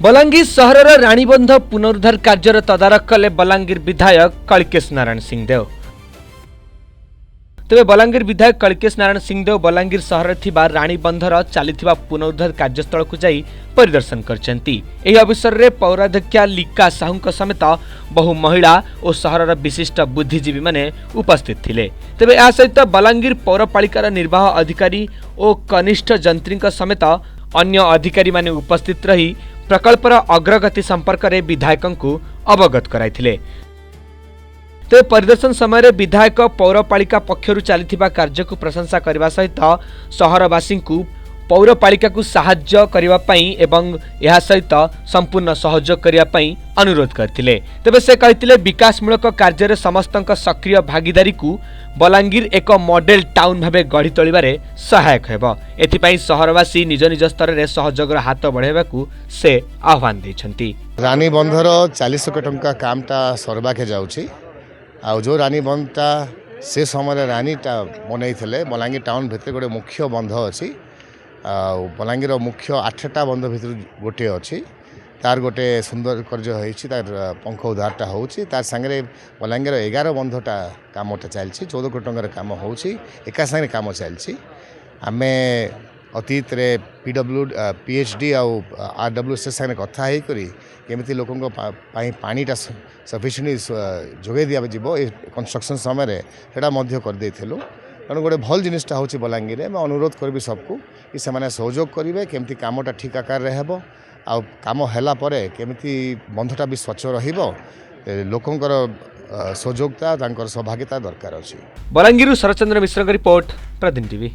Balangir सहरर Ranibandh पुनरुद्धार career तदारख कले बलांगीर विधायक कलिकेश नारायण सिंहदेव। तेबे बलांगीर विधायक कलिकेश नारायण सिंहदेव बलांगीर सहर थिबा राणीबंधर चलीथिबा पुनरुद्धार कार्यस्थल को जाई परिदर्शन करछंती। एही अवसर रे पौराध्यक्षा लिका साहूंक समेत बहु महिला और सहरर विशिष्ट बुद्धिजीवी माने उपस्थित थिले। तेबे या सहित बलांगीर पौरपालिकार निर्वाह अधिकारी और कनिष्ठ जंत्रीक समेत अन्य अधिकारी माने उपस्थित रही प्रकल्पर अग्रगति संपर्क में विधायक अवगत कराइथिले। तेज परिदर्शन समय विधायक पौरपालिका पक्षरु चलीथिबा कार्य को प्रशंसा करने सहित सहरवासी पौरपालिका को साहाय्य करने एवं यह सहित संपूर्ण सहयोग करने अनुरोध करथिले। तेबे से कहिथिले विकासमूलक कार्य समस्त सक्रिय भागीदारी को बलांगीर एक मॉडल टाउन भावे गढ़ी तोलिबारे सहायक हेबो। एथिपाई सहरवासी निज निज स्तर में सहयोग हाथ बढ़ाइबाकू से आह्वान दैछंती। रानीबंधर 40 कोटी टंका कामटा सरबाके जाउछि आ जो रानीबंधटा से समय रानीटा बनैथिले बलांगीर टाउन भितर गोटे मुख्य बंध अछि बलांगीर मुख्य 8टा बंध भितर गोटे अच्छी तार गोटे सुंदर कार्य होइछि तार पंख उद्धारटा होउछि तार संगे बलांगीर 11 बंधटा कामटा चलछि 14 कोटी टंकार काम होउछि एका संगे काम चलछि। आमे अतीत रे पीएचडी आउ आरडब्ल्यूएस संगे कथा हेई करी केमिति लोकंक पानीटा सफिशिएंटली जोगे दिया जीवो कंस्ट्रक्शन समय सेटा मध्य कर देथिलु। तेणु गोटे भल जिनिसटा होछि बलांगीर में अनुरोध करबी सबको कि से सहयोग करेंगे केमती कामटा ठीक आकार हेबो आ काम हैला परे केमिति बंधटा भी स्वच्छ रहिबो लोकंकर सहयोगिता तांकर सहभागिता दरकार अछि। बलांगीर शरचंद्र मिश्र रिपोर्ट प्रदिन टीवी।